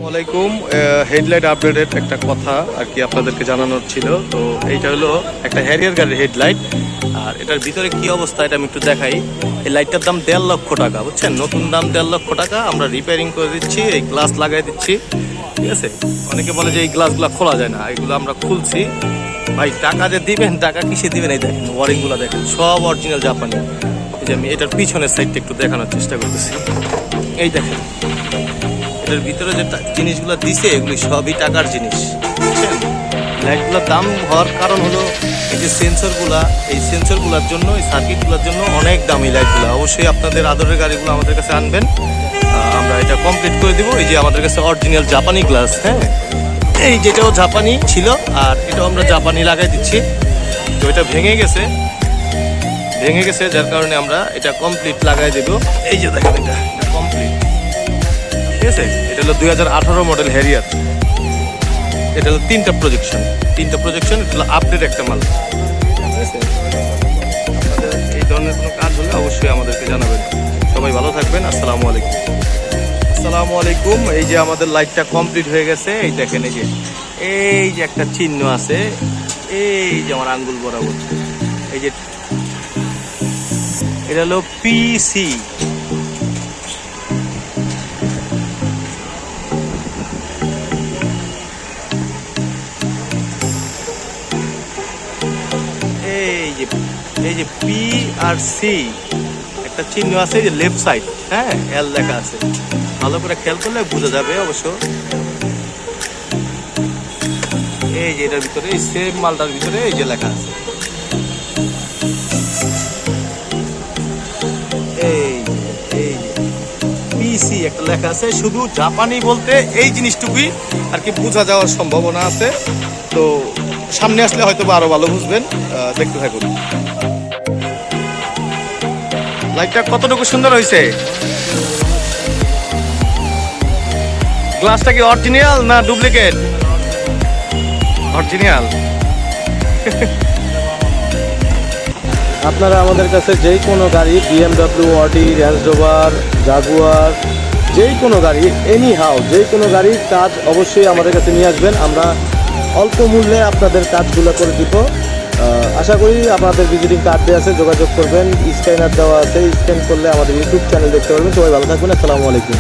আসসালামাইকুম। হেডলাইট আপডেটের একটা কথা আর কি আপনাদেরকে জানানোর ছিল। তো এইটা হলো একটা হ্যারিয়ার গাড়ির হেডলাইট, আর এটার ভিতরে কি অবস্থা এটা আমি একটু দেখাই। এই লাইটটার দাম 1.5 লক্ষ টাকা, বুঝছেন? নতুন দাম 1.5 লক্ষ টাকা। আমরা রিপেয়ারিং করে দিচ্ছি, এই গ্লাস লাগাই দিচ্ছি, ঠিক আছে? অনেকে বলে যে এই গ্লাসগুলো খোলা যায় না, এগুলো আমরা খুলছি। ভাই টাকা যে দিবেন, টাকা কিসে দিবেন? এই দেখেন ওয়ারিংগুলো দেখেন, সব অরিজিনাল জাপানি। এই যে আমি এটার পিছনের সাইডটা একটু দেখানোর চেষ্টা করতেছি। এই দেখেন এটার ভিতরে যে জিনিসগুলো দিছে এগুলি সবই টাকার জিনিস, বুঝছেন? লাইটগুলোর দাম হওয়ার কারণ হলো এই যে সেন্সরগুলা, এই সেন্সরগুলোর জন্য, এই সার্কিটগুলোর জন্য অনেক দামি লাইটগুলো। অবশ্যই আপনাদের আদরের গাড়িগুলো আমাদের কাছে আনবেন, আমরা এটা কমপ্লিট করে দিব। এই যে আমাদের কাছে অরিজিনাল জাপানি গ্লাস, হ্যাঁ, এই যেটাও জাপানি ছিল আর এটাও আমরা জাপানি লাগাই দিচ্ছি। তো এটা ভেঙে গেছে, যার কারণে আমরা এটা কমপ্লিট লাগাই দেব। এই যে দেখেন এটা কমপ্লিট, ঠিক আছে? এটা হলো 2018 মডেল হ্যারিয়ার। এটা হলো তিনটা প্রজেকশন, এটা হলো আপডেট একটা মাল, ঠিক আছে? আপনাদের এই ধরনের কোনো কাজ হলে অবশ্যই আমাদেরকে জানাবেন। সবাই ভালো থাকবেন। আসসালামু আলাইকুম। এই যে আমাদের লাইটটা কমপ্লিট হয়ে গেছে। এই দেখেন এই যে একটা চিহ্ন আছে, এই যে আমার আঙ্গুল বরাবর, এই যে এটা হলো পিসি। এই যে পি আর সি একটা চিহ্ন আছে, এই যে লেফট সাইড, হ্যাঁ, এল লেখা আছে। ভালো করে খেয়াল করলে বোঝা যাবে অবশ্য। এই যে এটার ভিতরে, এই সেম মালটার ভিতরে এই যে লেখা আছে, এই পিসি একটা লেখা আছে। শুধু জাপানি বলতে এই জিনিসটুকুই আর কি বোঝা যাওয়ার সম্ভাবনা আছে। তো সামনে আসলে হয়তো আরো ভালো বুঝবেন, দেখতে থাকুন। লাইটটা কতটুকু সুন্দর হয়েছে। গ্লাসটা কি অরিজিনাল না ডুপ্লিকেট? অরিজিনাল। আপনারা আমাদের কাছে যেই কোনো গাড়ি, BMW, Audi, range rover, Jaguar, যেই কোনো গাড়ি, এনি হাউ যেই কোনো গাড়ির কাজ অবশ্যই আমাদের কাছে নিয়ে আসবেন। আমরা অল্প মূল্যে আপনাদের কাজগুলো করে দিব। আশা করি আপনাদের ভিজিটিং কার্ড দেওয়া আছে, যোগাযোগ করবেন। স্ক্যানার দেওয়া আছে, স্ক্যান করলে আমাদের ইউটিউব চ্যানেল দেখতে পারবেন। সবাই ভালো থাকবেন। আসসালামু আলাইকুম।